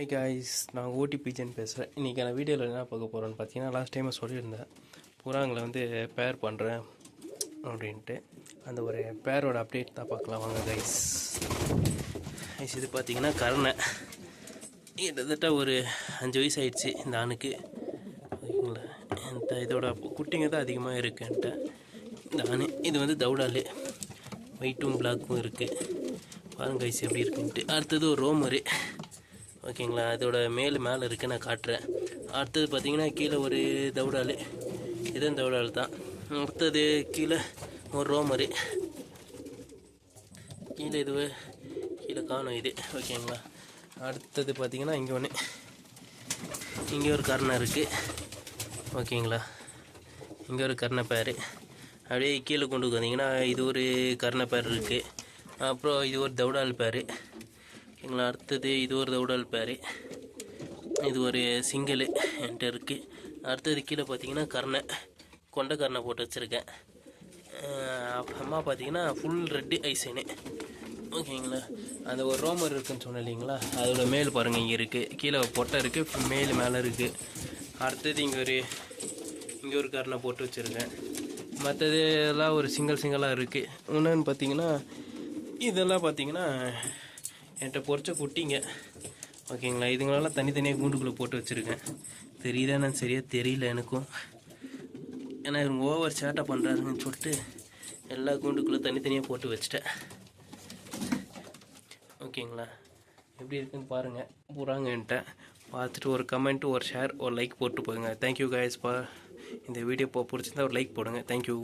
High guys, நான் ஓடி pigeon பேசுகிறேன். இன்றைக்கான வீடியோவில் என்ன பார்க்க போகிறோன்னு பார்த்தீங்கன்னா, லாஸ்ட் டைம் சொல்லியிருந்தேன் புறாங்களை வந்து பேர் பண்ணுறேன் அப்படின்ட்டு. அந்த ஒரு பேரோட அப்டேட் தான் பார்க்கலாம் வாங்க கைஸ். இது பார்த்தீங்கன்னா கருணை, கிட்டத்தட்ட ஒரு 5 வயசு ஆயிடுச்சு இந்த ஆணுக்கு. ஓகேங்களா, என்கிட்ட இதோட குட்டிங்க தான் அதிகமாக இருக்குன்ட்ட இந்த ஆணு. இது வந்து தௌடாலு, ஒயிட்டும் பிளாக்கும் இருக்குது. பாருங்க கைஸ் எப்படி இருக்குன்ட்டு. அடுத்தது ஒரு ரோமரு. ஓகேங்களா, அதோட மேலே இருக்குது, நான் காட்டுறேன். அடுத்தது பார்த்தீங்கன்னா கீழே ஒரு தௌடாலு, இதுவும் தௌடாலு தான். அடுத்தது கீழே ஒரு ரோமரு, கீழே இது கீழே காணும் இது. ஓகேங்களா, அடுத்தது பார்த்தீங்கன்னா இங்கே ஒன்று, இங்கே ஒரு கருணை இருக்குது. ஓகேங்களா, இங்கே ஒரு கருணை பேர். அப்படியே கீழே கொண்டு வந்தீங்கன்னா இது ஒரு கருணை பேர் இருக்குது. அப்புறம் இது ஒரு தௌடால் பேர். ஓகேங்களா, அடுத்தது இது ஒரு தௌடால் பேர். இது ஒரு சிங்கிள் என்கிட்ட இருக்குது. அடுத்தது கீழே பார்த்தீங்கன்னா கருணை, கொண்ட கருணை போட்டு வச்சுருக்கேன். அம்மா பார்த்தீங்கன்னா ஃபுல் ரெட்டு ஐசனு. ஓகேங்களா, அந்த ஒரு ரோமர் இருக்குதுன்னு சொன்னேன் இல்லைங்களா, அதோட மேல் பாருங்கள் இங்கே இருக்குது, கீழே பொட்டை இருக்குது, மேலே இருக்குது. அடுத்தது இங்கே ஒரு கருணை போட்டு வச்சுருக்கேன். மற்றது எல்லாம் ஒரு சிங்கிளாக இருக்குது. இன்னொன்று பார்த்தீங்கன்னா இதெல்லாம் பார்த்தீங்கன்னா என்கிட்ட பொறிச்ச குட்டிங்க. ஓகேங்களா, இதுங்களெல்லாம் தனித்தனியாக கூண்டுக்குள்ளே போட்டு வச்சுருக்கேன். தெரியுதா நான் சரியாக தெரியல எனக்கும், ஏன்னா இவங்க ஓவர் சேட்டை பண்ணுறாருங்கன்னு சொல்லிட்டு எல்லா கூண்டுக்குள்ளே தனித்தனியாக போட்டு வச்சுட்டேன். ஓகேங்களா, எப்படி இருக்குன்னு பாருங்கள். புறாங்க என்கிட்ட பார்த்துட்டு ஒரு கமெண்ட், ஒரு ஷேர், ஒரு லைக் போட்டு போடுங்க. Thank you guys. இந்த வீடியோ பிடிச்சிருந்தா ஒரு லைக் போடுங்க. தேங்க்யூ.